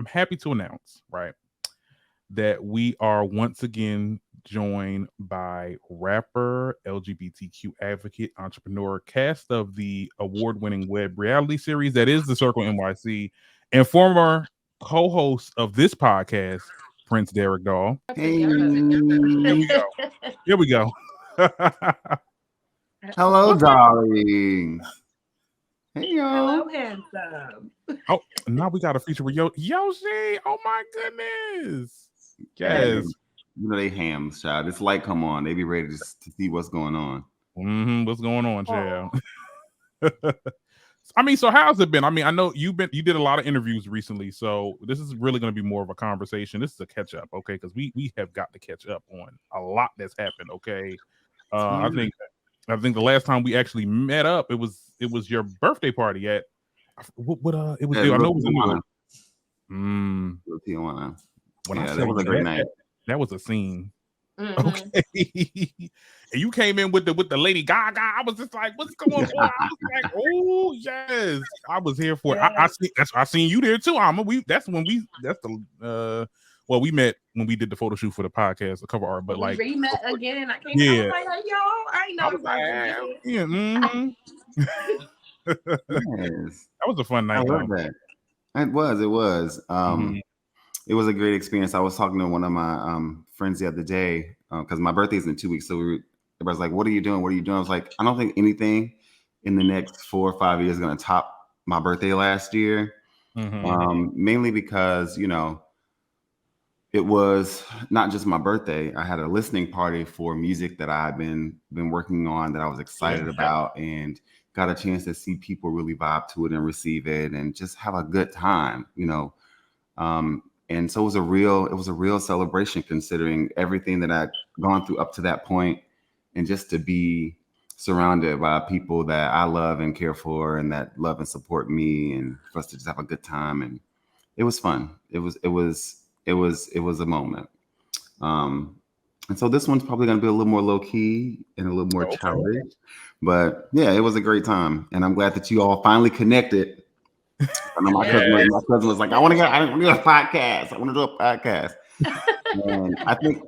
happy to announce, right, that we are once again joined by rapper, LGBTQ advocate, entrepreneur, cast of the award-winning web reality series that is the Circle NYC, and former co-host of this podcast, Prince Derek Dahl. Hey. Here we go. Here we go. Hello, darlings. Hey, yo. Hello, handsome. Oh, now we got a feature with Yoshi. Oh my goodness. Yes. You know they hams, child. This light come on. They be ready to see what's going on. What's going on, child? I mean, so how's it been? I mean, I know you did a lot of interviews recently, so this is really going to be more of a conversation. This is a catch up, okay? Because we have got to catch up on a lot that's happened, okay? I think the last time we actually met up, it was your birthday party at what it was. I know it was in New York. When I said that was a great night. That was a scene. Mm-hmm. Okay. And you came in with the Lady Gaga. I was just like, what's going on? I was like, oh yes, I was here for it. I seen you there too, Alma. We met when we did the photo shoot for the podcast, the cover art, but like we met again. I came out like, yo, I ain't know. Yeah, mm-hmm. Yes. That was a fun night. I love that. It was. It was a great experience. I was talking to one of my friends the other day because my birthday is in 2 weeks. So everybody's like, what are you doing? What are you doing? I was like, I don't think anything in the next 4 or 5 years is going to top my birthday last year. Mainly because, it was not just my birthday. I had a listening party for music that I've been working on that I was excited about and got a chance to see people really vibe to it and receive it and just have a good time, and so it was a real celebration considering everything that I'd gone through up to that point, and just to be surrounded by people that I love and care for and that love and support me, and for us to just have a good time. And it was fun. It was a moment. And so this one's probably going to be a little more low key and a little more childish, but yeah, it was a great time. And I'm glad that you all finally connected. I know my cousin was like, I want to do a podcast. I want to do a podcast. And I think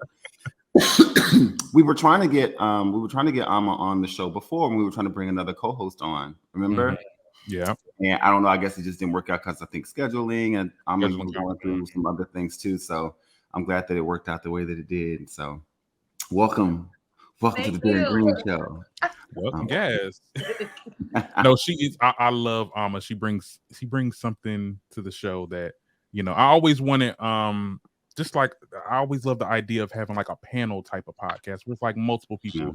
we were trying to get Amma on the show before, and we were trying to bring another co-host on. Remember? Mm-hmm. Yeah. And I don't know. I guess it just didn't work out because I think scheduling, and I'm going through some other things too. So I'm glad that it worked out the way that it did. So welcome to the Darren Green Show. Welcome, yes. No, she is. I love Amma. She brings something to the show that I always wanted. Just like I always love the idea of having like a panel type of podcast with like multiple people,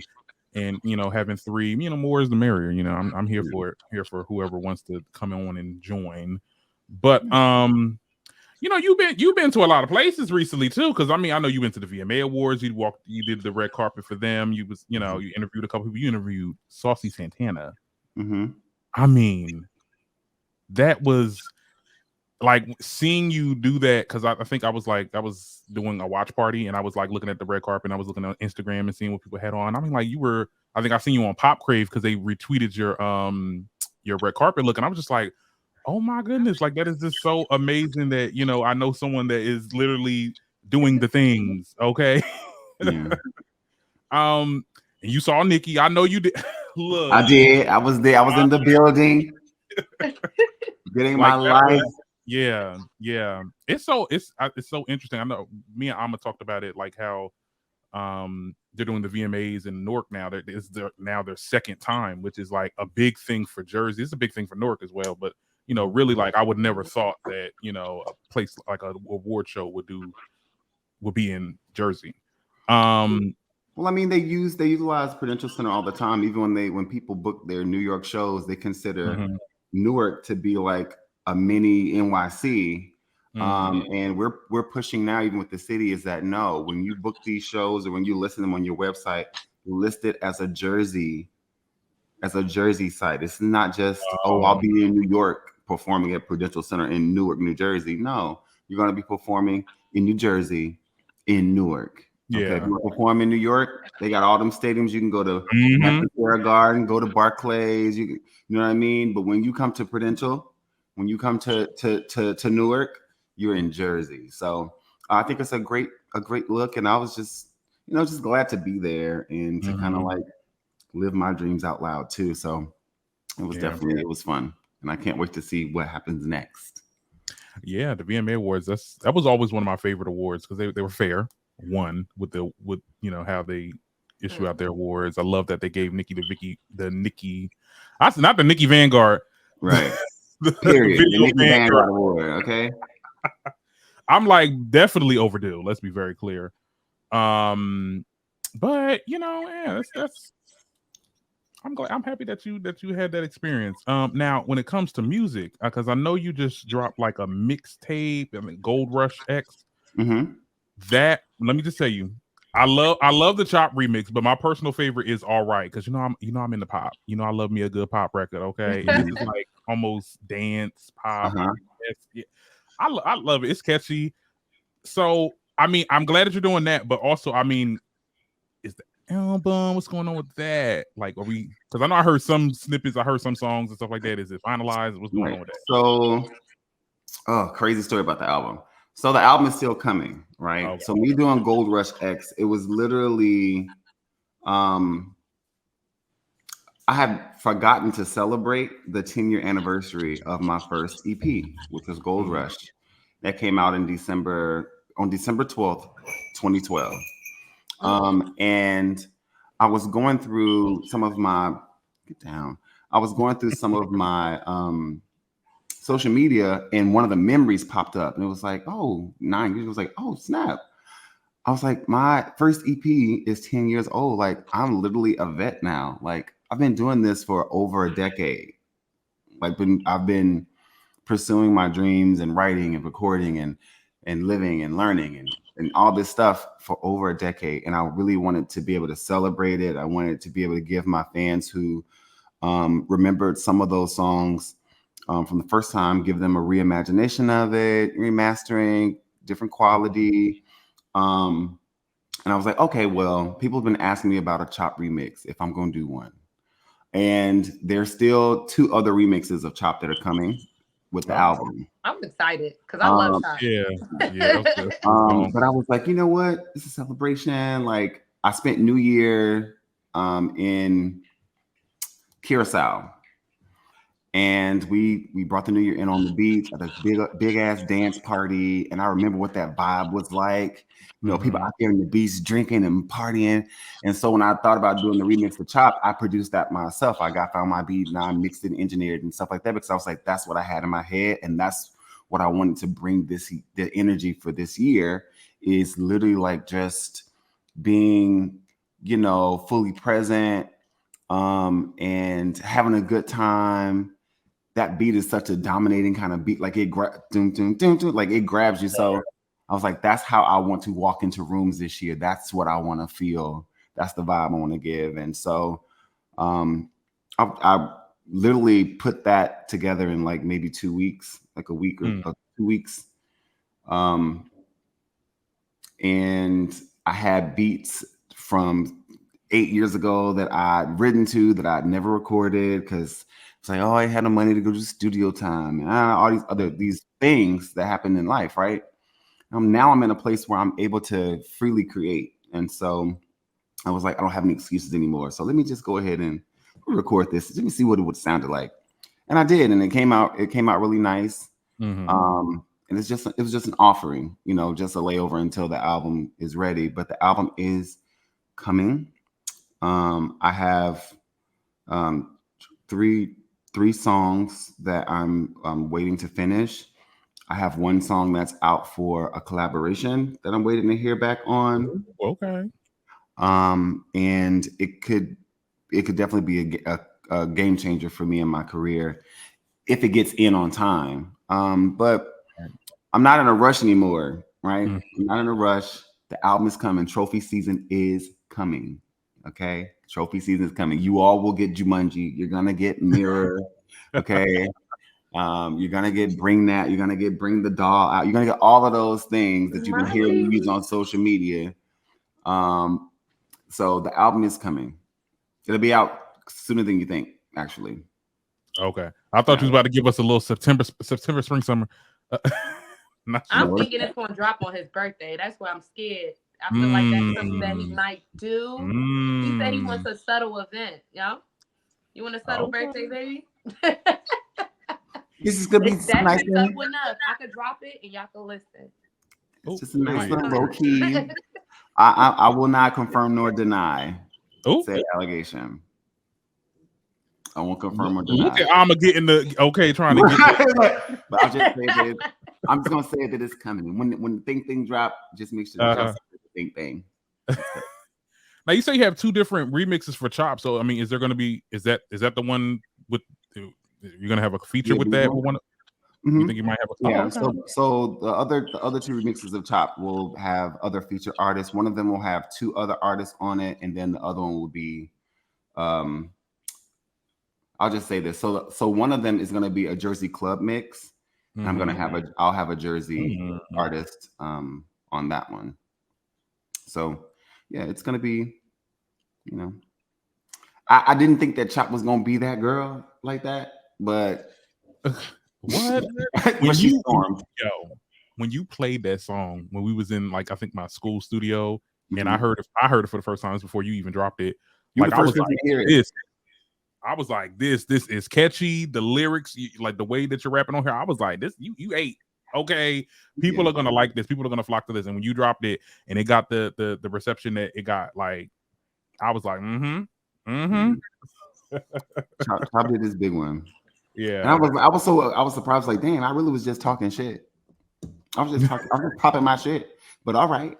and having three. More is the merrier. I'm here for it. Here for whoever wants to come on and join. But you've been to a lot of places recently too, because I know you went to the VMA Awards. You did the red carpet for them. You interviewed a couple people. You interviewed Saucy Santana. Mm-hmm. I mean, that was like seeing you do that, because I think I was doing a watch party and I was like looking at the red carpet and I was looking on Instagram and seeing what people had on. I mean, like I think I seen you on Pop Crave because they retweeted your red carpet look, and I was just like, oh my goodness, like that is just so amazing that I know someone that is literally doing the things. Okay. Yeah. And you saw Nikki. I know you did. Look. I did. I was there. I was in the building getting my life. Yeah. It's so interesting. I know me and Amma talked about it, like how they're doing the VMAs in Newark now. It's now their second time, which is like a big thing for Jersey. It's a big thing for Newark as well, but really, like I would never thought that a place like a award show would be in Jersey. Well, I mean, they utilize Prudential Center all the time. Even when people book their New York shows, they consider Newark to be like a mini NYC. And we're pushing now, even with the city, is that no, when you book these shows or when you list them on your website, list it as a Jersey site. It's not just I'll be in New York performing at Prudential Center in Newark, New Jersey. No, you're going to be performing in New Jersey, in Newark. Yeah. Okay, if you perform in New York, they got all them stadiums. You can go to Madison Square Garden, go to Barclays. You know what I mean? But when you come to Prudential, when you come to Newark, you're in Jersey. So I think it's a great look, and I was just just glad to be there and to kind of like live my dreams out loud too. So it was definitely it was fun, and I can't wait to see what happens next. Yeah, the VMA Awards. That was always one of my favorite awards because they were fair. One with how they issue out their awards. I love that they gave Not the Nikki Vanguard. Right. Period. The Nikki Vanguard Award. Okay. I'm like definitely overdue. Let's be very clear. But that's. I'm happy that you had that experience. Now when it comes to music, because I know you just dropped like a mixtape, Gold Rush X. Mm-hmm. That let me just tell you, I love the Chop remix, but my personal favorite is All Right because I'm into pop. I love me a good pop record. Okay, and this is like almost dance pop. I love it. It's catchy. So I'm glad that you're doing that, but also is the album, what's going on with that? Like, are we? Because I know I heard some snippets, I heard some songs and stuff like that. Is it finalized? What's going on with that? So, crazy story about the album. So the album is still coming, right? Okay. So me doing Gold Rush X, it was literally, I had forgotten to celebrate the 10-year anniversary of my first EP, which was Gold Rush. That came out on December 12th, 2012. And I was going through some of my social media, and one of the memories popped up, and it was like, oh, 9 years. It was like, oh, snap. I was like, my first EP is 10 years old. Like, I'm literally a vet now. Like, I've been doing this for over a decade. Like, I've been pursuing my dreams and writing and recording and living and learning and all this stuff for over a decade. And I really wanted to be able to celebrate it. I wanted to be able to give my fans who remembered some of those songs from the first time, give them a reimagination of it, remastering, different quality. And I was like, okay, well, people have been asking me about a Chop remix if I'm going to do one. And there's still 2 other remixes of Chop that are coming with the album. I'm excited because I love Chop. But I was like, you know what? It's a celebration. Like, I spent New Year in Curacao. And we brought the New Year in on the beach at a big ass dance party. And I remember what that vibe was like. People out there in the beach drinking and partying. And so when I thought about doing the remix for Chop, I produced that myself. I found my beat and I mixed it, engineered and stuff like that, because I was like, that's what I had in my head. And that's what I wanted to bring the energy for this year, is literally like just being, fully present and having a good time. That beat is such a dominating kind of beat, like it like it grabs you. So I was like, that's how I want to walk into rooms this year. That's what I want to feel. That's the vibe I want to give. And so I literally put that together in like maybe 2 weeks, like a week or 2 weeks. And I had beats from 8 years ago that I'd written to that I'd never recorded because it's like, oh, I had no money to go to studio time and all these things that happen in life, right? Now I'm in a place where I'm able to freely create. And so I was like, I don't have any excuses anymore. So let me just go ahead and record this. Let me see what it would sound like. And I did, and it came out really nice. And it was just an offering, just a layover until the album is ready. But the album is coming. I have three songs that I'm waiting to finish. I have one song that's out for a collaboration that I'm waiting to hear back on. Okay. And it could definitely be a game changer for me in my career if it gets in on time. But I'm not in a rush anymore, right? I'm not in a rush. The album is coming. Trophy season is coming. Okay. Trophy season is coming. You all will get Jumanji. You're gonna get Mirror. Okay. You're gonna get Bring That. You're gonna get Bring the Doll Out. You're gonna get all of those things that you've been hearing me use on social media. So the album is coming. It'll be out sooner than you think, actually. Okay. I thought you was about to give us a little September, spring, summer. I'm thinking it's gonna drop on his birthday. That's why I'm scared. I feel like that's something that he might do. He said he wants a subtle event. Yo, you want a subtle birthday, baby? This is gonna be That nice. subtle enough. I could drop it and y'all can listen. It's just a nice little low key. I will not confirm nor deny said allegation. I won't confirm or deny. Look at Alma getting the trying to get but I'll just say that I'm just gonna say that it's coming. When the thing drop, just make sure that the thing. Now you say you have 2 different remixes for Chop. So I mean, is there gonna be is that the one with you're gonna have a feature with that one? You think you might have so the other 2 remixes of Chop will have other featured artists. One of them will have 2 other artists on it, and then the other one will be I'll just say this. So one of them is going to be a Jersey club mix. And I'm going to I'll have a Jersey artist on that one. So yeah, it's going to be, I didn't think that Chop was going to be that girl like that, but what? When you played that song, when we was in like, I think my school studio, and I heard it for the first time before you even dropped it. Like I was like, this is catchy. The lyrics, like the way that you're rapping on here, I was like, this, you ate. Okay, people are gonna like this. People are gonna flock to this. And when you dropped it, and it got the reception that it got, like, I was like, Chop did this big one. Yeah, and I was surprised. Like, damn, I really was just talking shit. I was just popping my shit. But all right.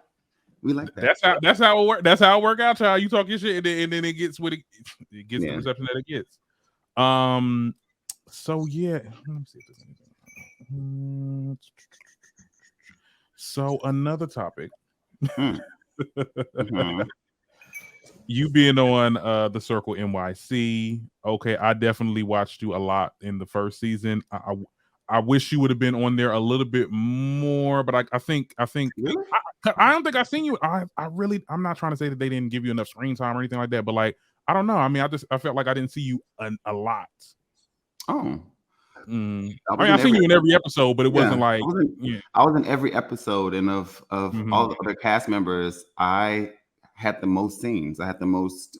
We like that. That's how it works. That's how it work out, child. You talk your shit, and then it gets what it gets the reception that it gets. So yeah, let me see if there's anything. So another topic. You being on the Circle NYC. Okay, I definitely watched you a lot in the first season. I wish you would have been on there a little bit more, but I think really? I don't think I've seen you. I'm not trying to say that they didn't give you enough screen time or anything like that, but like, I don't know. I mean, I felt like I didn't see you a lot. Oh, I mean, I've seen you in every episode, but it wasn't like I was in every episode, and of all the other cast members, I had the most scenes. I had the most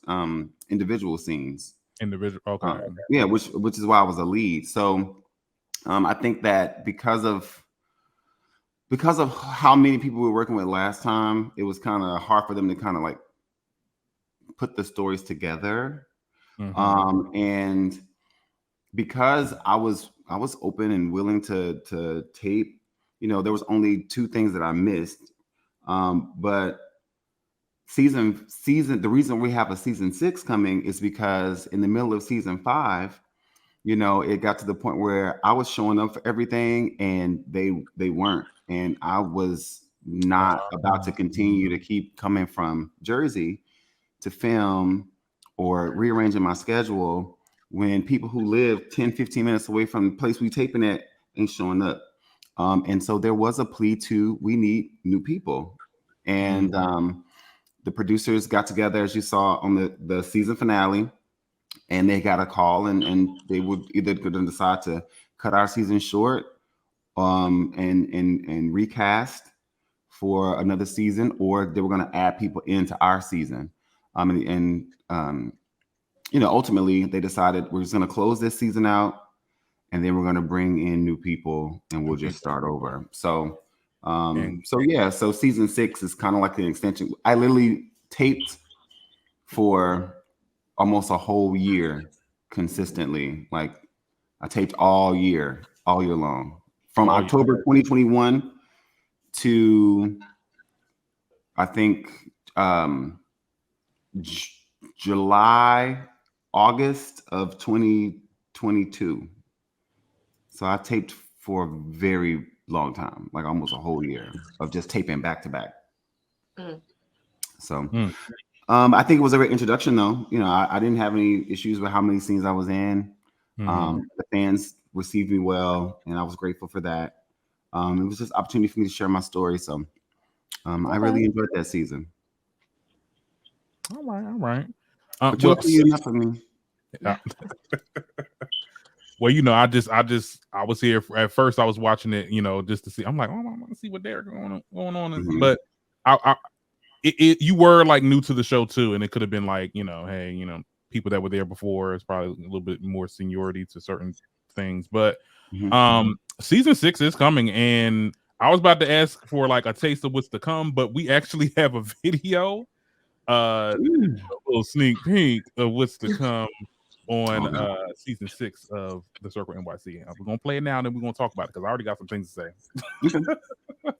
individual scenes. Okay. Which is why I was a lead. So I think that because of how many people we were working with last time, it was kind of hard for them to kind of like put the stories together. And because I was open and willing to tape, there was only 2 things that I missed. But the reason we have a season 6 coming is because in the middle of season 5, it got to the point where I was showing up for everything and they weren't. And I was not about to continue to keep coming from Jersey to film or rearranging my schedule when people who live 10, 15 minutes away from the place we taping at ain't showing up. And so there was a plea to, we need new people. And the producers got together, as you saw on the season finale, and they got a call and they would either decide to cut our season short and recast for another season, or they were going to add people into our season. Ultimately they decided we're just going to close this season out, and then we're going to bring in new people, and we'll just start over. So so season 6 is kind of like an extension. I literally taped for almost a whole year consistently. Like I taped all year long. From October 2021 to I think July, August of 2022. So I taped for a very long time, like almost a whole year of just taping back to back. So I think it was a great introduction though. I didn't have any issues with how many scenes I was in. The fans received me well, and I was grateful for that. It was just an opportunity for me to share my story. So I really enjoyed that season. All right. But you'll see enough of me. Well, I was here at first. I was watching it, just to see. I'm like, oh, I want to see what they're going on. Mhm. But you were like new to the show too, and it could have been like, hey, people that were there before. It's probably a little bit more seniority to certain things. But season 6 is coming, and I was about to ask for like a taste of what's to come, but we actually have a video, a little sneak peek of what's to come on season 6 of the Circle NYC. We're gonna play it now, and then we're gonna talk about it because I already got some things to say.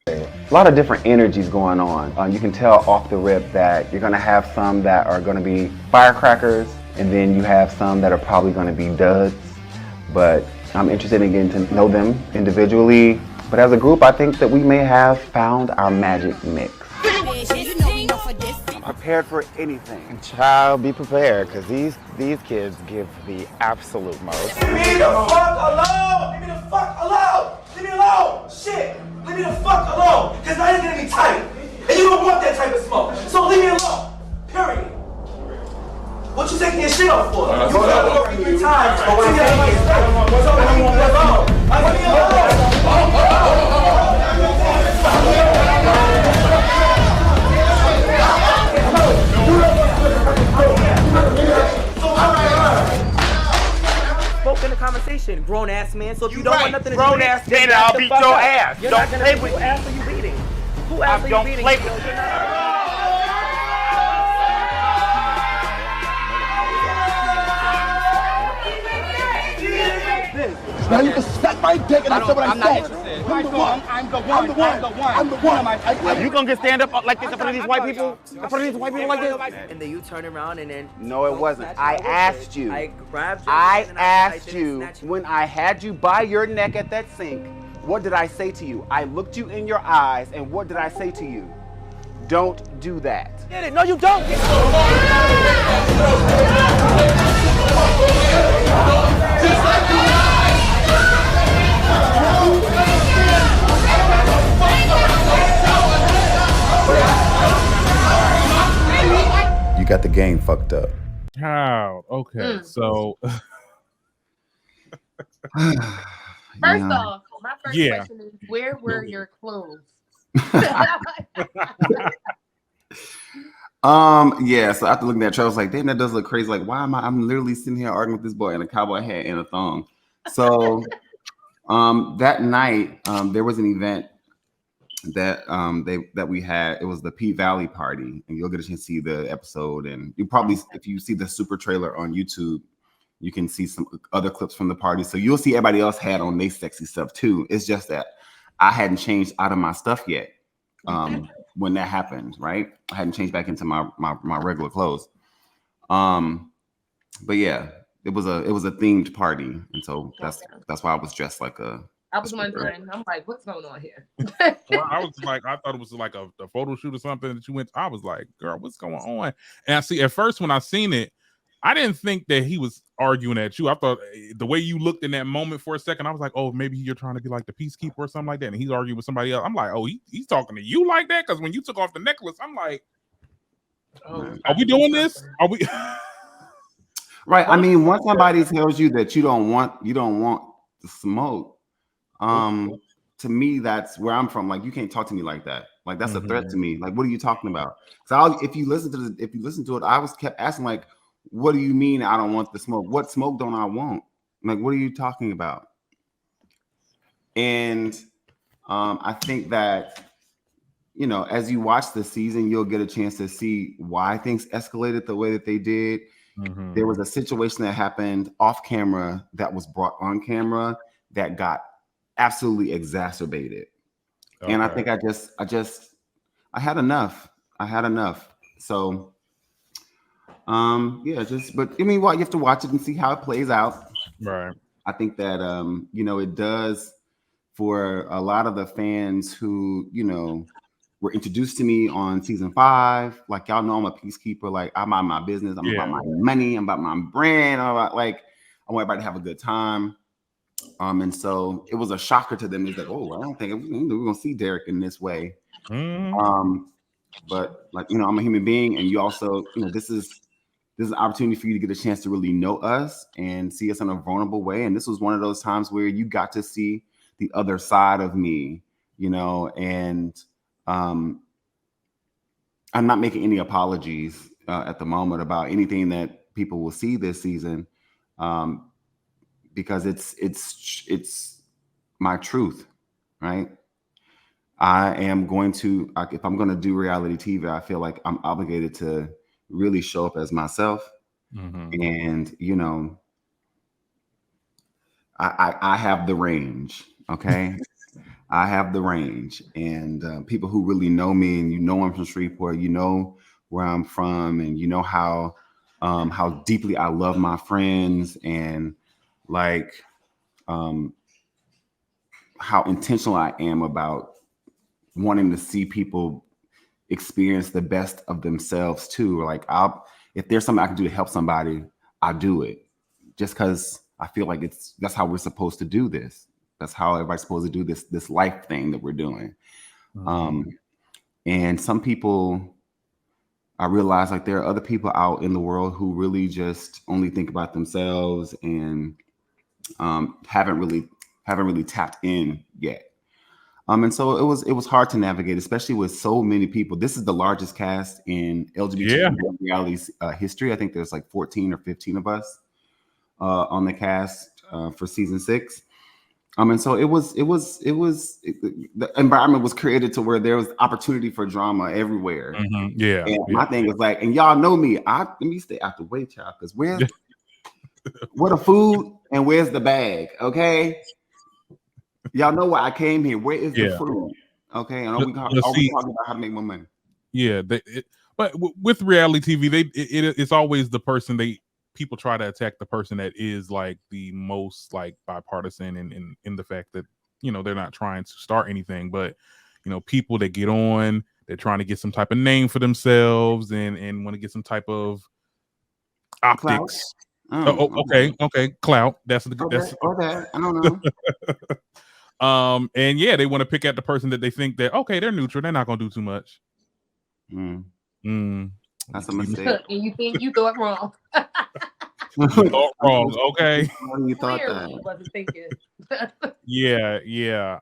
A lot of different energies going on. You can tell off the rip that you're gonna have some that are gonna be firecrackers, and then you have some that are probably gonna be duds. But I'm interested in getting to know them individually. But as a group, I think that we may have found our magic mix. I'm prepared for anything. Child, be prepared, because these kids give the absolute most. Leave me the fuck alone! Leave me the fuck alone! Leave me alone! Shit! Leave me the fuck alone! Because now you're gonna be tight. And you don't want that type of smoke. So leave me alone. Period. What you taking your shit off for? You got me 3 times. I don't want that alone. Leave me alone. Spoke in the conversation, grown ass man. So if you don't want nothing to do Grown with ass it, man, then I'll back beat the fuck your up. ass. You're Don't not gonna play who with me. ass are you beating? Who ass are you Don't beating? play with me. Now you can suck my dick and that's what I said. I'm the one. I'm the one. I'm the one. You gonna get stand up like this in front of these white people? In front of these white people like this? And then you turn around and then. No, it wasn't. I asked you. I grabbed you. I and asked tried to you snatch when I had you by your neck at that sink, what did I say to you? I looked you in your eyes, and what did I say to you? Don't do that. Get it? No, you don't. You got the game fucked up. How? Okay, so First off, my first question is, where were your clothes? Yeah, so after looking at that, I was like, damn, that does look crazy. Like, why am I'm literally sitting here arguing with this boy in a cowboy hat and a thong. So that night, there was an event that we had. It was the P Valley party, and you'll get a chance to see the episode. And you probably, if you see the super trailer on YouTube, you can see some other clips from the party. So you'll see everybody else had on their sexy stuff too. It's just that I hadn't changed out of my stuff yet. When that happened, right? I hadn't changed back into my regular clothes. But yeah, it was a themed party, and so that's why I was dressed like a. I was wondering. I'm like, what's going on here? Well, I was like, I thought it was like a photo shoot or something that you went. I was like, girl, what's going on? And I see at first when I seen it, I didn't think that he was arguing at you. I thought the way you looked in that moment for a second, I was like, oh, maybe you're trying to be like the peacekeeper or something like that. And he's arguing with somebody else. I'm like, oh, he's talking to you like that? Because when you took off the necklace, I'm like, oh, are we doing this? Are we? Right. I mean, once somebody tells you that you don't want the smoke, to me, that's where I'm from. Like, you can't talk to me like that. Like, that's a threat to me. Like, what are you talking about? So if you listen to it, I kept asking, like, what do you mean I don't want the smoke? What smoke don't I want? Like, what are you talking about? And I think that, as you watch the season, you'll get a chance to see why things escalated the way that they did. There was a situation that happened off camera that was brought on camera that got absolutely exacerbated. Okay. And I think I had enough. So but I mean, you have to watch it and see how it plays out. Right. I think that it does for a lot of the fans who were introduced to me on season 5. Like, y'all know I'm a peacekeeper. Like, I'm about my business. I'm about my money. I'm about my brand. I want everybody to have a good time. And so it was a shocker to them. It's like, oh, I don't think we're gonna see Derek in this way. But like, I'm a human being, and you also, this is this is an opportunity for you to get a chance to really know us and see us in a vulnerable way. And this was one of those times where you got to see the other side of me, you know, and I'm not making any apologies at the moment about anything that people will see this season, because it's my truth, right? I am going to, if I'm going to do reality TV, I feel like I'm obligated to really show up as myself. And, you know, I have the range. Okay. I have the range, and people who really know me, and you know, I'm from Shreveport, you know where I'm from, and you know how deeply I love my friends, and like how intentional I am about wanting to see people experience the best of themselves too. Like, if there's something I can do to help somebody, I'll do it, just because I feel like that's how we're supposed to do this. That's how everybody's supposed to do this life thing that we're doing. And some people, I realize, like, there are other people out in the world who really just only think about themselves and haven't really tapped in yet. And so it was hard to navigate, especially with so many people. This is the largest cast in LGBT reality history. I think there's like 14 or 15 of us on the cast for season 6. And so the environment was created to where there was opportunity for drama everywhere. And my thing is like, and y'all know me, let me stay out the way, child, because where the food and where's the bag? Okay. Y'all know why I came here. Where is the food? Okay. And are we talking about how to make more money? Yeah. But with reality TV, it's always the person people try to attack the person that is like the most like bipartisan in the fact that, you know, they're not trying to start anything, but, you know, people that get on, they're trying to get some type of name for themselves and want to get some type of optics. Okay. Clout. That's I don't know. And yeah, they want to pick at the person that they think that, okay, they're neutral, they're not gonna do too much. That's a mistake. And you think you thought wrong. You thought wrong, okay. You thought that. Wasn't thinking. Yeah.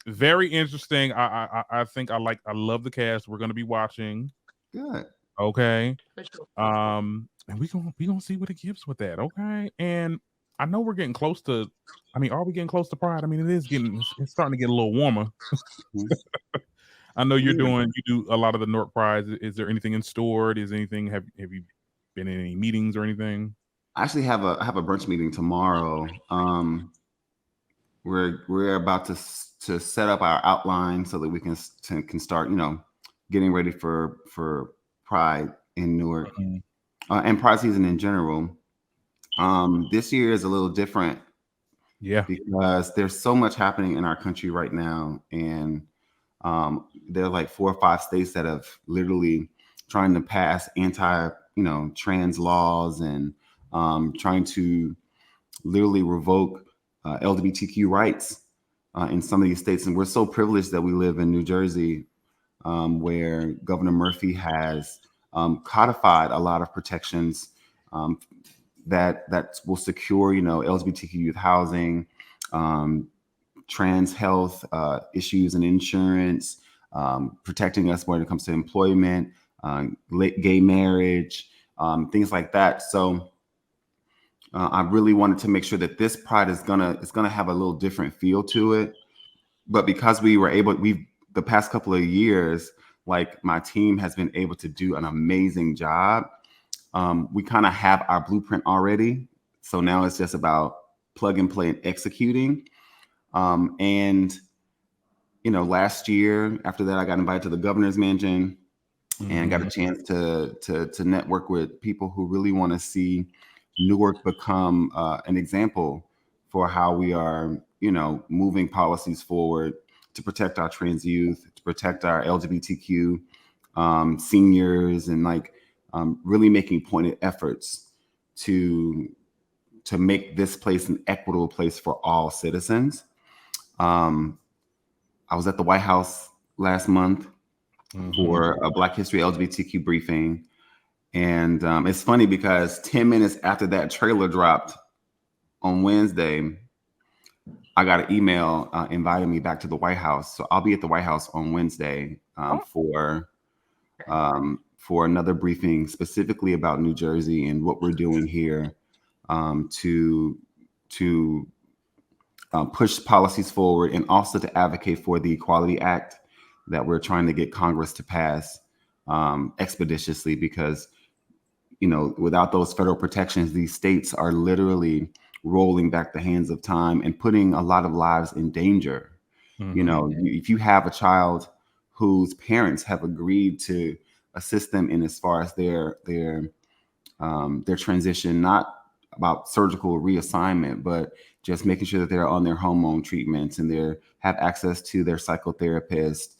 Very interesting. I think I love the cast. We're gonna be watching. Good. Okay. For sure. And we gonna see what it gives with that. Okay. And I know we're getting close to. I mean, are we getting close to Pride? I mean, it's starting to get a little warmer. I know you do a lot of the North Pride. Is there anything in store? Is anything? Have you been in any meetings or anything? I actually have a brunch meeting tomorrow. We're about to set up our outline so that we can start, you know, getting ready for Pride in Newark and Pride season in general. This year is a little different. Yeah. Because there's so much happening in our country right now. And there are like 4 or 5 states that have literally trying to pass trans laws and trying to literally revoke LGBTQ rights in some of these states. And we're so privileged that we live in New Jersey, where Governor Murphy has codified a lot of protections that will secure, you know, LGBTQ youth housing, trans health issues and insurance, protecting us when it comes to employment, gay marriage, things like that. So I really wanted to make sure that this Pride is gonna have a little different feel to it. But because the past couple of years, like, my team has been able to do an amazing job. We kind of have our blueprint already. So now it's just about plug and play and executing. And, you know, last year after that, I got invited to the governor's mansion and got a chance to network with people who really want to see Newark become an example for how we are, you know, moving policies forward to protect our trans youth, to protect our LGBTQ seniors, and like really making pointed efforts to make this place an equitable place for all citizens. I was at the White House last month for a Black History LGBTQ briefing, And it's funny because 10 minutes after that trailer dropped on Wednesday, I got an email inviting me back to the White House. So I'll be at the White House on Wednesday for another briefing specifically about New Jersey and what we're doing here to push policies forward, and also to advocate for the Equality Act that we're trying to get Congress to pass expeditiously, because without those federal protections, these states are literally rolling back the hands of time and putting a lot of lives in danger. If you have a child whose parents have agreed to assist them in as far as their transition, not about surgical reassignment, but just making sure that they're on their hormone treatments and they have access to their psychotherapist,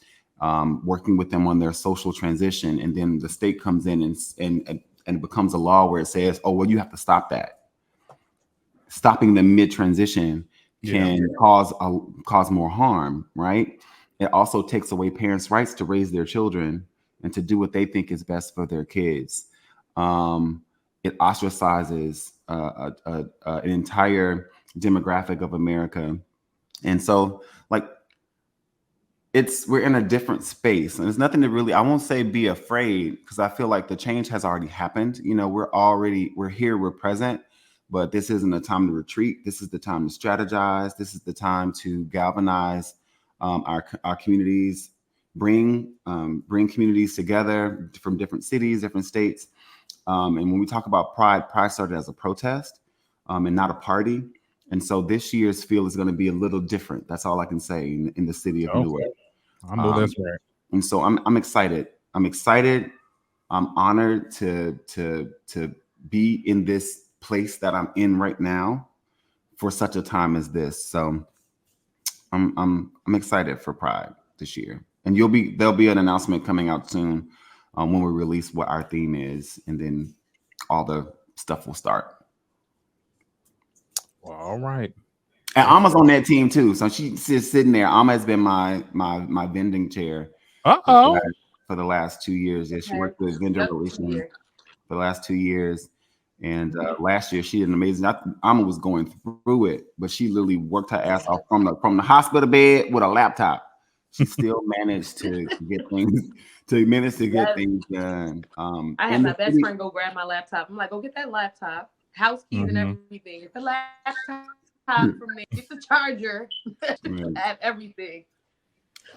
working with them on their social transition, and then the state comes in and it becomes a law where it says, oh, well, you have to stop that. Stopping them mid-transition can cause more harm, right? It also takes away parents' rights to raise their children and to do what they think is best for their kids. It ostracizes an entire demographic of America. And so, we're in a different space, and it's nothing to really, I won't say be afraid, because I feel like the change has already happened. We're here, we're present, but this isn't a time to retreat. This is the time to strategize. This is the time to galvanize our communities, bring communities together from different cities, different states. And when we talk about Pride started as a protest and not a party. And so this year's feel is going to be a little different. That's all I can say in the city of Newark. I know that's right. And so I'm excited. I'm honored to be in this place that I'm in right now for such a time as this. So I'm excited for Pride this year. And there'll be an announcement coming out soon when we release what our theme is, and then all the stuff will start. Well, all right. And Alma's on that team too, so she's just sitting there. Alma has been my vending chair for the last 2 years. Yeah, she worked with vendor relations for the last 2 years, and last year she did an amazing. Alma was going through it, but she literally worked her ass off from the hospital bed with a laptop. She still managed to get things things done. I had my best friend go grab my laptop. I'm like, go get that laptop, house keys and everything. Get the laptop from me. Get the charger. Have everything.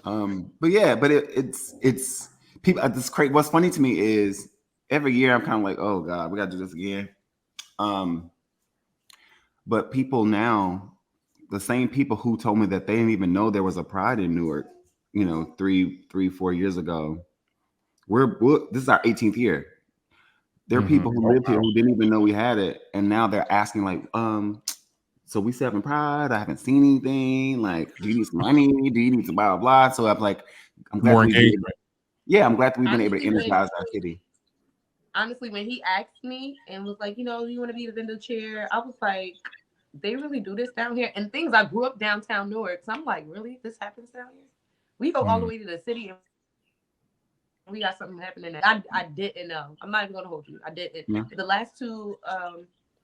But it's people. This crazy. What's funny to me is every year I'm kind of like, oh God, we got to do this again. But people now, the same people who told me that they didn't even know there was a Pride in Newark, 4 years ago. This is our 18th year. There are people who live here who didn't even know we had it, and now they're asking like, so we still having Pride? I haven't seen anything. Like, do you need some money? Do you need some blah blah blah? So I'm like, I'm glad we've been able to energize our city. Honestly, when he asked me and was like, you want to be the vendor chair, I was like, they really do this down here? And things, I grew up downtown Newark, so I'm like, really? This happens down here? We go all the way to the city and we got something happening there. I didn't know. I'm not even gonna hold you. I didn't. Yeah. The last two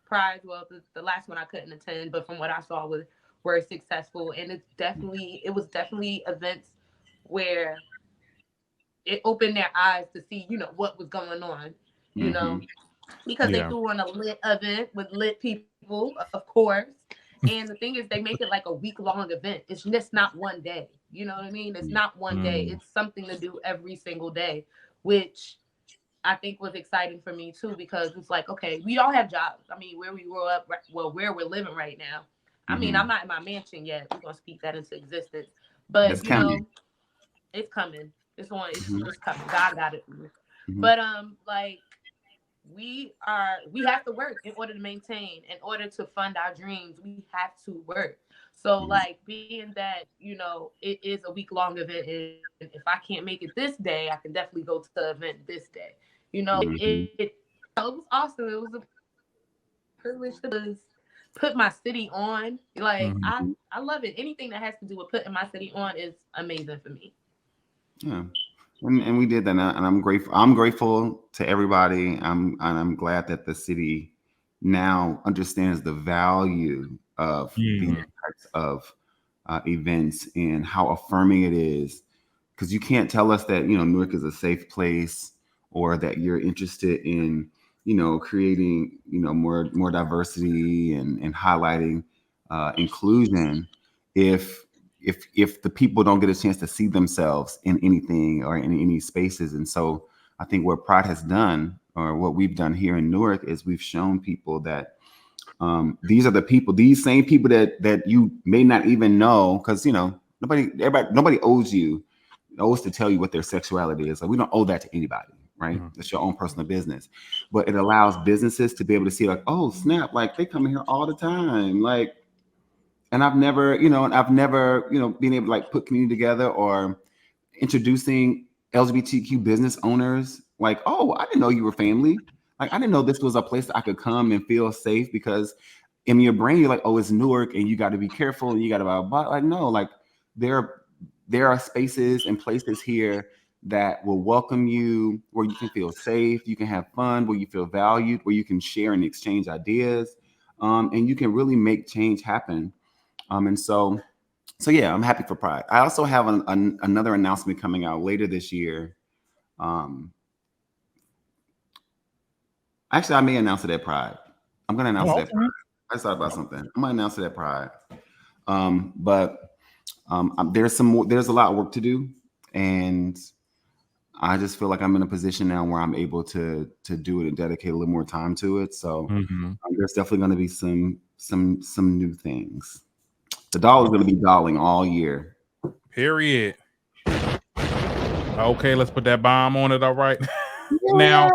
Prides, well, the last one I couldn't attend, but from what I saw were successful, and it was definitely events where it opened their eyes to see, what was going on, because they threw on a lit event with lit people, of course. And the thing is, they make it like a week-long event. It's just not one day. You know what I mean? It's not one day. It's something to do every single day, which I think was exciting for me too, because it's like, okay, we all have jobs. I mean, where we grew up, where we're living right now. I mean, I'm not in my mansion yet. We're gonna speak that into existence, but it's coming. It's coming. It's coming. God got it. But we have to work in order to maintain, in order to fund our dreams. We have to work. So being that, it is a week-long event, and if I can't make it this day, I can definitely go to the event this day. It was awesome. It was a privilege to put my city on. I love it. Anything that has to do with putting my city on is amazing for me. Yeah. And we did that, and I'm grateful. I'm grateful to everybody. I'm glad that the city now understands the value of these types of events and how affirming it is. Because you can't tell us that Newark is a safe place, or that you're interested in creating more diversity and highlighting inclusion if the people don't get a chance to see themselves in anything or in any spaces. And so I think what Pride has done, or what we've done here in Newark, is we've shown people that these are the people, these same people that you may not even know, because nobody owes to tell you what their sexuality is. Like, we don't owe that to anybody, right? It's your own personal business. But it allows businesses to be able to see, like, oh snap, like they come in here all the time, like. And I've never been able to like put community together, or introducing LGBTQ business owners. Like, oh, I didn't know you were family. Like, I didn't know this was a place that I could come and feel safe, because in your brain, you're like, oh, it's Newark and you got to be careful and you got to blah, blah. Like, no, like there are spaces and places here that will welcome you, where you can feel safe, you can have fun, where you feel valued, where you can share and exchange ideas, and you can really make change happen. And so yeah, I'm happy for Pride. I also have another announcement coming out later this year. Actually, I may announce it at Pride. I'm going to announce it at Pride. I just thought about something. I'm going to announce it at Pride. But there's a lot of work to do, and I just feel like I'm in a position now where I'm able to do it and dedicate a little more time to it. So there's definitely going to be some new things. The doll is going to be dolling all year. Period. Okay, let's put that bomb on it. All right. Now,